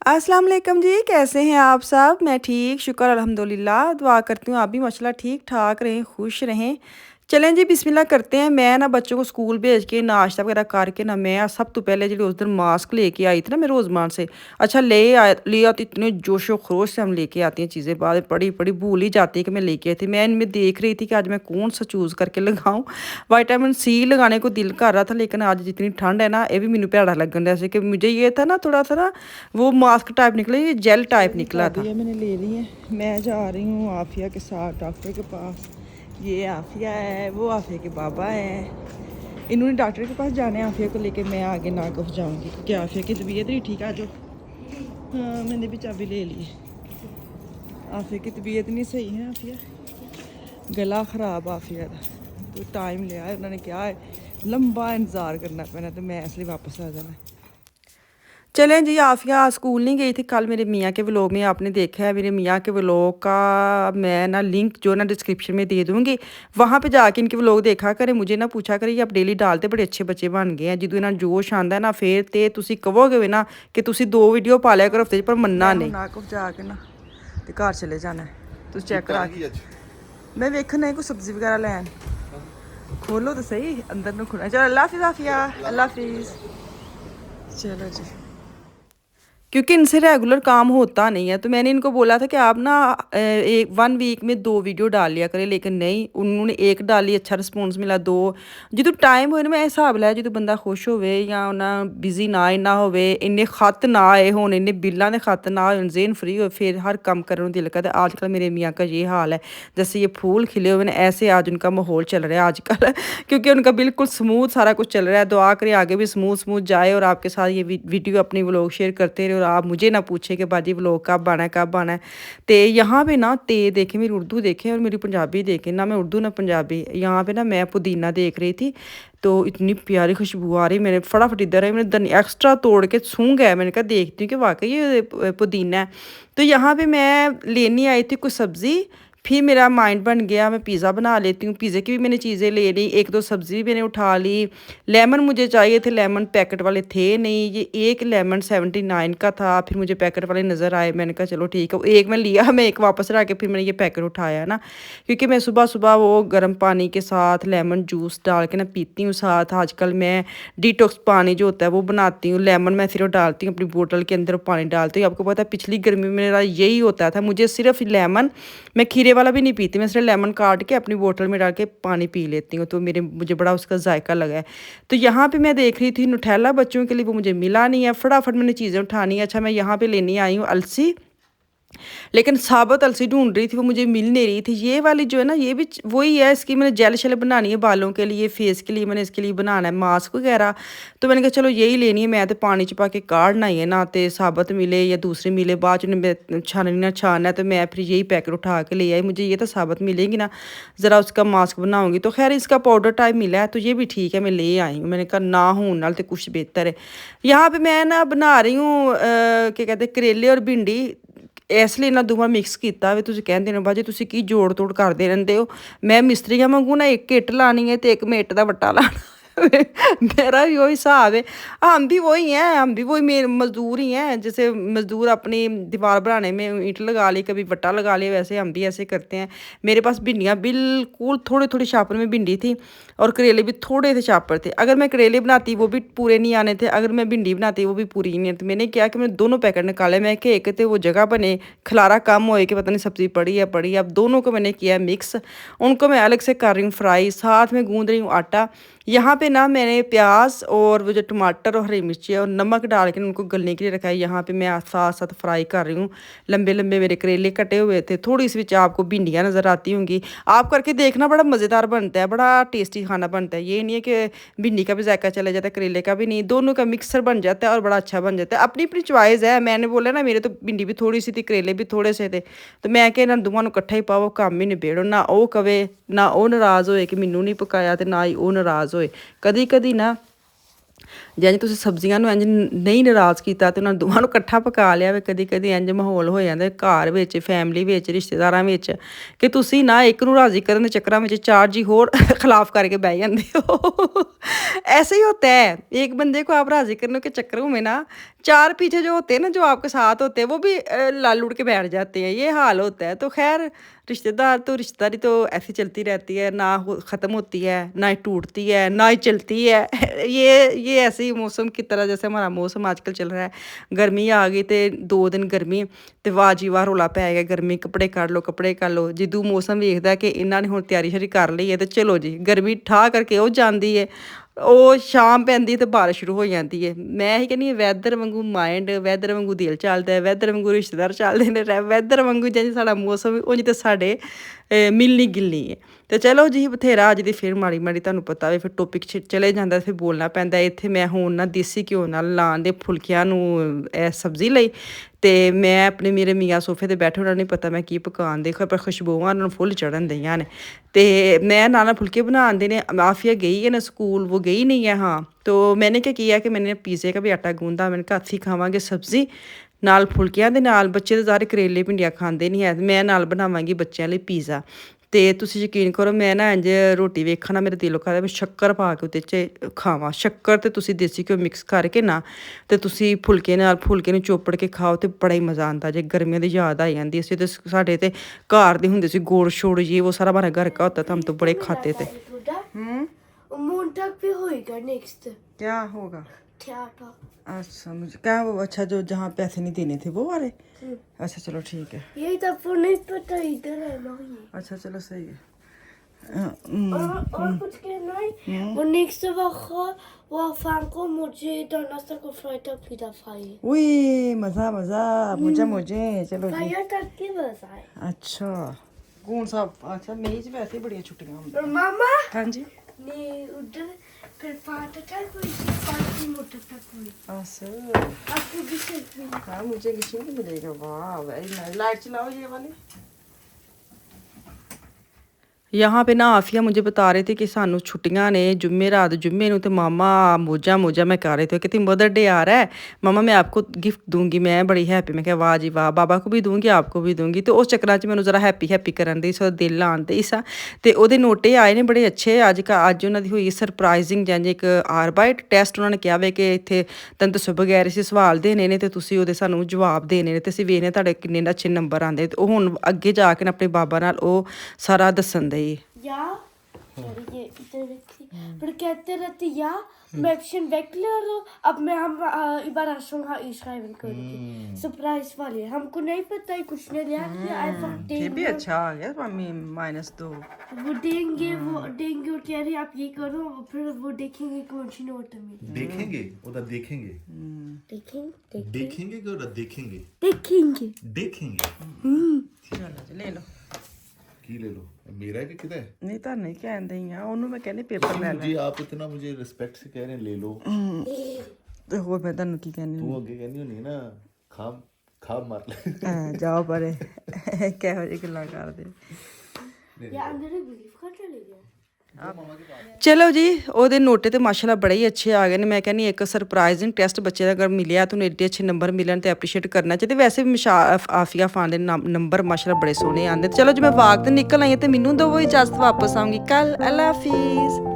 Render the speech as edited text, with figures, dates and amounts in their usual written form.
अस्सलाम वालेकुम जी, कैसे हैं आप सब? मैं ठीक, शुक्र अल्हम्दुलिल्लाह। दुआ करती हूँ आप भी माशाल्लाह ठीक-ठाक रहें, खुश रहें। चलें जी बिस्मिल्लाह करते हैं। मैं ना बच्चों को स्कूल भेज के नाश्ता वगैरह करके ना मैं सब तो पहले जी उस दिन मास्क लेके आई थी ना मैं रोज़मान से। अच्छा ले आती इतने जोशो-खरोश से हम लेके आती हैं चीज़ें बाद में पड़ी-पड़ी भूल ही जाती है कि मैं लेके आई थी। मैं इनमें देख रही थी कि आज मैं कौन-सा चूज़ करके लगाऊँ। विटामिन सी लगाने को दिल कर रहा था लेकिन आज जितनी ठंड है ना, ये भी मैनू भैड़ा लगन डਿਆ ਸੀ कि मुझे ये था ना थोड़ा-सा ना वो मास्क टाइप निकला, ये जेल चलो टाइप जी निकला था। चाबियाँ मैंने ले ली हैं। मैं जा रही हूँ आफिया के साथ डॉक्टर के पास। ये आफिया है, वो आफिया के बाबा है। इन्होंने डॉक्टर के पास जाना है आफिया को लेके। मैं आगे नागफ जाऊँगी क्योंकि आफिया की तबीयत नहीं ठीक है। आज हाँ मैंने भी चाबी ले ली है। आफिया की तबीयत नहीं सही है। आफिया गला ख़राब आफिया का तो टाइम लिया है उन्होंने क्या है लंबा इंतज़ार करना पैना तो मैं इसलिए वापस आ जाना है। चलें जी, आफ़िया आज स्कूल नहीं गई थी। कल मेरे मियाँ के व्लॉग में आपने देखा है, मेरे मियाँ के व्लॉग का मैं ना लिंक जो ना डिस्क्रिप्शन में दे दूँगी। वहाँ पे जाके इनके व्लॉग देखा करें, मुझे ना पूछा करें ये आप डेली डालते बड़े अच्छे बच्चे बन गए हैं। ਜਦੋਂ ਇਹਨਾਂ ਜੋਸ਼ ਆਂਦਾ ਨਾ ਫਿਰ ਤੇ ਤੁਸੀਂ ਕਹੋਗੇ ਵੀ ਨਾ ਕਿ ਤੁਸੀਂ 2 ਵੀਡੀਓ ਪਾ ਲਿਆ ਕਰੋ ਹਫ਼ਤੇ 'ਚ, ਪਰ ਮੰਨਣਾ मैं हूँ नहीं। नागफ जाके ना तो घर चले जाना है। तुम चेक करा के मैं वेखना है कोई सब्जी वगैरह लैन खोलो तो सही अंदर न खुला। चलो अल्लाह हाफिज़ आफिया, अल्लाह हाफिज़। चलो जी क्योंकि इनसे रेगुलर काम होता नहीं है, तो मैंने इनको बोला था कि आप ना 1 वीक में 2 वीडियो डाल लिया करें, लेकिन नहीं, उन्होंने 1 डाली, अच्छा रिस्पॉन्स मिला। 2 जो टाइम होए ना मैं हिसाब लाया जो बंदा खुश होवे या ना बिजी ना इन्ना होवे, इन्ने खत ना आए होन, इन्ने बिल्लां दे खत ना होन, ज़हन फ्री हो फिर हर काम करने को दिल करता है। आजकल मेरे मियाँ का ये हाल है, जैसे ये फूल खिले हुए ना ऐसे आज उनका माहौल चल रहा है आजकल क्योंकि उनका बिल्कुल स्मूथ सारा कुछ चल रहा है। दुआ करें आगे भी स्मूथ स्मूथ जाए और आपके साथ ये वीडियो अपनी व्लॉग शेयर करते रहे और आप मुझे ना पूछे कि बाजी व्लॉग कब आना है कब आना है। तो यहाँ पे ना ते देखें, मेरी उर्दू देखें और मेरी पंजाबी देखें, ना मैं उर्दू ना पंजाबी। यहाँ पे ना मैं पुदीना देख रही थी तो इतनी प्यारी खुशबू आ रही, मैंने फटाफट इधर आई, मैंने धनिया एक्स्ट्रा तोड़ के सूंघ गया। मैंने कहा देखती हूँ कि वाकई ये पुदीना है। तो यहाँ पे मैं लेने आई थी कुछ सब्ज़ी, फिर मेरा माइंड बन गया मैं पिज़्ज़ा बना लेती हूँ। पिज़्ज़े की भी मैंने चीज़ें ले ली, 1-2 सब्ज़ी भी मैंने उठा ली। लेमन मुझे चाहिए थे, लेमन पैकेट वाले थे नहीं, ये एक लेमन 79 का था, फिर मुझे पैकेट वाले नज़र आए। मैंने कहा चलो ठीक है, एक मैं लिया, मैं एक वापस रख के फिर मैंने ये पैकेट उठाया ना, क्योंकि मैं सुबह-सुबह वो गर्म पानी के साथ लेमन जूस डाल के ना पीती हूँ। साथ आजकल मैं डिटॉक्स पानी जो होता है वो बनाती हूँ। लेमन मैं सिर्फ डालती हूँ अपनी बोतल के अंदर, पानी डालती हूँ। आपको पता है पिछली गर्मी में मेरा यही होता था, मुझे सिर्फ लेमन, मैं खीरे वाला भी नहीं पीती, मैं सिर्फ लेमन काट के अपनी बोतल में डाल के पानी पी लेती हूँ, तो मुझे बड़ा उसका जायका लगा है। तो यहाँ पे मैं देख रही थी नुटेला बच्चों के लिए, वो मुझे मिला नहीं है। फटाफट मैंने चीज़ें उठानी है। अच्छा मैं यहाँ पे लेने आई हूँ अलसी, लेकिन साबुत अलसी ढूँढ रही थी, वो मुझे मिल नहीं रही थी। ये वाली जो है ना ये भी वही है, इसकी मैंने जेल-शेल बनानी है बालों के लिए, फेस के लिए मैंने इसके लिए बनाना है मास्क वगैरह। तो मैंने कहा चलो यही लेनी है। मैं तो पानी च पा के काढ़ना ही है ना, तो साबुत मिले या दूसरी मिले, बाद च मैं छाननी ना छानना है, तो मैं फिर यही पैकेट उठा के ले आई। मुझे ये तो साबुत मिलेगी ना, ज़रा उसका मास्क बनाऊँगी। तो खैर इसका पाउडर टाइप मिला है तो ये भी ठीक है, मैं ले आई हूँ। मैंने कहा ना होने नाल तो कुछ बेहतर है। यहाँ पे मैं ना बना रही हूँ क्या कहते हैं करेले और भिंडी, ਇਸ ਲਈ ਇਹਨਾਂ ਦੋਵਾਂ ਮਿਕਸ ਕੀਤਾ ਵੀ ਤੁਸੀਂ ਕਹਿੰਦੇ ਹੋ ਬਾਜੀ ਤੁਸੀਂ ਕੀ ਜੋੜ ਤੋੜ ਕਰਦੇ ਰਹਿੰਦੇ ਹੋ। ਮੈਂ ਮਿਸਤਰੀਆਂ ਵਾਂਗੂ ਨਾ ਇੱਕ ਇੱਟ ਲਾਣੀ ਹੈ ਤੇ ਇੱਕ ਮੈਂ ਇੱਟ ਦਾ ਵੱਟਾ ਲਾਣਾ मेरा भी वही हिसाब है। हम भी वही हैं, हम भी वही मजदूर ही हैं। जैसे मजदूर अपनी दीवार बनाने में ईंट लगा ली, कभी वट्टा लगा लिया, वैसे हम भी ऐसे करते हैं। मेरे पास भिंडियाँ बिल्कुल थोड़े थोड़े शापर में भिंडी थी और करेले भी थोड़े से शापर थे। अगर मैं करेले बनाती वो भी पूरे नहीं आने थे, अगर मैं भिंडी बनाती वो भी पूरी नहीं आती। मैंने क्या कि मैंने दोनों पैकेट निकाले, मैं कि एक तो वो जगह बने, खलारा कम होए कि पता नहीं सब्ज़ी पड़ी है पड़ी है। अब दोनों को मैंने किया मिक्स, उनको मैं अलग से कर रही हूँ फ्राई, साथ में गूँध रही हूँ आटा। यहाँ पे ना मैंने प्याज और वो जो टमाटर और हरी मिर्ची और नमक डाल के उनको गलने के लिए रखा है। यहाँ पे मैं साथ साथ फ्राई कर रही हूँ। लंबे लंबे मेरे करेले कटे हुए थे, थोड़ी सी बीच आपको भिंडियाँ नज़र आती होंगी। आप करके देखना, बड़ा मज़ेदार बनता है, बड़ा टेस्टी खाना बनता है। ये नहीं है कि भिंडी का भी जायका चला जाता है, करेले का भी नहीं, दोनों का मिक्सर बन जाता है और बड़ा अच्छा बन जाता है। अपनी अपनी चॉइस है। मैंने बोला ना मेरे तो भिंडी भी थोड़ी सी थी, करेले भी थोड़े से थे, तो मैं कि इन्होंने दोवां इकट्ठा ही पाओ, काम ही निबेड़ो, ना वो कवे ना वो नाराज़ होए कि मैनू नहीं पकाया, तो ना ही वो नाराज़ होए। कदी कदी ना ਜੇ ਤੁਸੀਂ ਸਬਜ਼ੀਆਂ ਨੂੰ ਇੰਜ ਨਹੀਂ ਨਾਰਾਜ਼ ਕੀਤਾ ਤੇ ਉਹਨਾਂ ਦੋਵਾਂ ਨੂੰ ਇਕੱਠਾ ਪਕਾ ਲਿਆ ਵੇ। ਕਦੀ ਕਦੀ ਇੰਜ ਮਾਹੌਲ ਹੋ ਜਾਂਦਾ ਘਰ ਵਿੱਚ, ਫੈਮਿਲੀ ਵਿੱਚ, ਰਿਸ਼ਤੇਦਾਰਾਂ ਵਿੱਚ ਕਿ ਤੁਸੀਂ ਨਾ ਇੱਕ ਨੂੰ ਰਾਜ਼ੀ ਕਰਨ ਦੇ ਚੱਕਰਾਂ ਵਿੱਚ ਚਾਰ ਜੀ ਹੋਰ ਖਿਲਾਫ ਕਰਕੇ ਬਹਿ ਜਾਂਦੇ हो। ऐसे ही होता है, एक बंदे को आप राजी करने के चक्करों में ना चार पीछे जो होते हैं ना, जो आपके साथ होते हैं, वो भी लाल उड़ के बैठ जाते हैं। ये हाल होता है। तो खैर रिश्तेदार तो रिश्तेदारी तो ऐसी चलती रहती है, ना ख़त्म होती है, ना ही टूटती है, ना ही चलती है। ये ऐसे ही मौसम की तरह जैसे हमारा मौसम आजकल चल रहा है। गर्मी आ गई तो 2 दिन गर्मी तो वाह जी वाह रौला पै गया, गर्मी कपड़े कढ़ लो, कपड़े कर लो। जिदू मौसम वेखदा कि इन्होंने हुण तैयारी शैयारी कर ली है तो चलो जी गर्मी ठा करके वो जाती है। ਉਹ ਸ਼ਾਮ ਪੈਂਦੀ ਤੇ ਬਾਰਿਸ਼ ਸ਼ੁਰੂ ਹੋ ਜਾਂਦੀ ਹੈ। ਮੈਂ ਇਹੀ ਕਹਿੰਦੀ ਵੈਦਰ ਵਾਂਗੂ ਮਾਈਂਡ, ਵੈਦਰ ਵਾਂਗੂ ਦਿਲ ਚੱਲਦਾ, ਵੈਦਰ ਵਾਂਗੂ ਰਿਸ਼ਤੇਦਾਰ ਚੱਲਦੇ ਨੇ, ਵੈਦਰ ਵਾਂਗੂ ਜਿਵੇਂ ਸਾਡਾ ਮੌਸਮ ਉਂਝ ਤੇ ਸਾਡੇ ਮਿਲਣੀ ਗਿਲਣੀ ਹੈ। ਤੇ ਚਲੋ ਜੀ ਬਥੇਰਾ ਅੱਜ ਦੀ ਫਿਰ ਮਾੜੀ ਮਾੜੀ ਤੁਹਾਨੂੰ ਪਤਾ ਵੇ ਫਿਰ ਟੋਪਿਕ ਚਲੇ ਜਾਂਦਾ, ਫਿਰ ਬੋਲਣਾ ਪੈਂਦਾ। ਇੱਥੇ ਮੈਂ ਹੁਣ ਨਾ ਦੇਸੀ ਘਿਓ ਨਾਲ ਲਾਣ ਦੇ ਫੁਲਕਿਆਂ ਨੂੰ ਇਹ ਸਬਜ਼ੀ ਲਈ ਤੇ ਮੈਂ ਆਪਣੇ ਮੇਰੇ ਮੀਆਂ ਸੋਫੇ ਤੇ ਬੈਠੇ, ਉਹਨਾਂ ਨੂੰ ਪਤਾ ਮੈਂ ਕੀ ਪਕਾਉਣ ਦੇ, ਪਰ ਖੁਸ਼ਬੂਆਂ ਉਹਨਾਂ ਨੂੰ ਫੁੱਲ ਚੜਨ ਦਈਆਂ ਨੇ ਤੇ मैं नाना फुल्के बनाने ने। आफिया गई है ना स्कूल, वो गई नहीं है। हाँ तो मैंने क्या किया कि मैंने पिज़्ज़े का भी आटा गूंदा। मैंने कहा हत्थी खावांगे सब्ज़ी ਨਾਲ ਫੁਲਕਿਆਂ ਦੇ ਨਾਲ। ਬੱਚੇ ਤਾਂ ਸਾਰੇ ਕਰੇਲੇ ਭਿੰਡੀਆਂ ਖਾਂਦੇ ਨਹੀਂ ਹੈ, ਮੈਂ ਨਾਲ ਬਣਾਵਾਂਗੀ ਬੱਚਿਆਂ ਲਈ ਪੀਜ਼ਾ। ਤੇ ਤੁਸੀਂ ਯਕੀਨ ਕਰੋ ਮੈਂ ਨਾ ਇੰਝ ਰੋਟੀ ਵੇਖਣਾ ਮੇਰਾ ਦਿਲ ਕਰਦਾ ਮੈਂ ਸ਼ੱਕਰ ਪਾ ਕੇ ਉੱਤੇ 'ਚ ਖਾਵਾਂ। ਸ਼ੱਕਰ ਤੇ ਤੁਸੀਂ ਦੇਸੀ ਘਿਓ ਮਿਕਸ ਕਰਕੇ ਨਾ ਤੇ ਤੁਸੀਂ ਫੁਲਕੇ ਨਾਲ ਫੁਲਕੇ ਨੂੰ ਚੋਪੜ ਕੇ ਖਾਓ ਤੇ ਬੜਾ ਹੀ ਮਜ਼ਾ ਆਉਂਦਾ ਜੇ। ਗਰਮੀਆਂ ਦੀ ਯਾਦ ਆ ਜਾਂਦੀ। ਅਸੀਂ ਤੇ ਸਾਡੇ ਤੇ ਘਰ ਦੇ ਹੁੰਦੇ ਸੀ ਗੋੜ ਛੋੜ ਜੀ, ਉਹ ਸਾਰਾ ਹਮਾਰਾ घर का होता था, हम तो बड़े खाते थे। मोन्टाक भी होएगा नेक्स्ट। क्या होगा? थिएटर। अच्छा मुझे क्या वो, अच्छा जो जहाँ पैसे नहीं देने थे वो वाले। अच्छा चलो ठीक है। यही तो आपको नहीं पता, इधर है ना ये। अच्छा चलो सही है। और कुछ कहना है? वो नेक्स्ट वक्त वो फैंको मुझे donnerstag och fredag wieder frei. उई मज़ा मज़ा मुझे चलो जी। Feiertag gibt es ein. अच्छा कौन सा? अच्छा मई च वैसे ही बड़ियां छुट्टियां होंदियां। और मामा? हाँ जी। Nee, uधर फिर Vatertag हुई थी, पार्टी Muttertag हुई। अच्छा आपको geschenkt मिला। हाँ मुझे किसी को मिलेगा। वाह वेरी नाइस। लाइट चलाओ ये वाली। यहाँ पे ना आफिया मुझे बता रहे थे कि सानू छुट्टियां ने, जुम्मे रात जुम्मे नू ते मामा मौजा मौजा मैं कर रहे थे। कहती मदर डे आ रहा है मामा, मैं आपको गिफ्ट दूंगी। मैं बड़ी हैप्पी। मैं कहा वाह जी वाह, बाबा को भी दूंगी आपको भी दूंगी। तो उस चक्कर च मैंने जरा हैप्पी हैप्पी करन दी, सो दिल लान दे सा। ते ओदे नोटे आए ने बड़े अच्छे। अज उन्हां दी होई सरप्राइजिंग जंज एक आरबाइट टेस्ट। उन्होंने कहा वे कि इत्थे तैनूं दस्सो बगैर इसी सवाल देने ने ते तुसीं ओदे सानूं जवाब देने ने ते असीं वेखने तुहाडे किन्ने अच्छे नंबर आंदे। ते ओह हुण अग्गे जाके ना अपने बाबा नाल ओह सारा दस्सन दे। Ja. Sorry, ये इधर रखी। फिर कहते रहते ja, Mäppchen weglassen, अब मैं हम Überraschung schreiben करूँगी। सरप्राइज वाले हमको नहीं पता है, कुछ नहीं लिया कि einfach ये भी देंगे। अच्छा आ गया मम्मी -2। वो देंगे और कह रहे आप ये करो, फिर वो देखेंगे कौन सी नोट में देखेंगे ओदा देखेंगे देखेंगे देखेंगे कि ओदा देखेंगे देखेंगे। देखेंगे चलो जी ले लो। की ले लो मेरा है कि किदा है नहीं तो नहीं कहते ही आ ਉਹਨੂੰ ਮੈਂ ਕਹਿੰਦੀ ਪੇਪਰ ਲੈ ਲੈ। जी आप इतना मुझे रिस्पेक्ट से कह रहे हैं ले लो ਤੇ ਹੋਰ ਮੈਂ ਤੁਹਾਨੂੰ ਕੀ ਕਹਿੰਦੀ तू अगे कहनी होनी है ना खाब मार ले ਹਾਂ ਜਾਓ ਪਰੇ ਕਿਹੋ ਜਿਹੀ ਗੱਲਾਂ ਕਰਦੇ। या अंदर बिलीव कर चलेगा। ਚਲੋ ਜੀ ਉਹਦੇ ਨੋਟੇ ਤੇ ਮਾਸ਼ਾਅੱਲਾ ਬੜੇ ਹੀ ਅੱਛੇ ਆ ਗਏ ਨੇ। ਮੈਂ ਕਹਿੰਦੀ ਇੱਕ ਸਰਪ੍ਰਾਈਜ਼ਿੰਗ ਟੈਸਟ ਬੱਚੇ ਦਾ ਅਗਰ ਮਿਲਿਆ ਤੁਹਾਨੂੰ ਏਡੇ ਅੱਛੇ ਨੰਬਰ ਮਿਲਣ ਤੇ ਐਪਰੀਸ਼ੀਏਟ ਕਰਨਾ ਚਾਹੀਦਾ। ਵੈਸੇ ਵੀ ਆਫੀਆ ਖਾਨ ਦੇ ਨੰਬਰ ਮਾਸ਼ਾਅੱਲਾ ਬੜੇ ਸੋਹਣੇ ਆਉਂਦੇ। ਚਲੋ ਜੀ ਮੈਂ ਵਾਕ ਤੇ ਨਿਕਲ ਆਈ ਤੇ ਮੈਨੂੰ ਦੋ ਇਜਾਜ਼ਤ, ਵਾਪਸ ਆਉਂਗੀ ਕੱਲ। ਅੱਲਾ ਹਾਫਿਜ਼।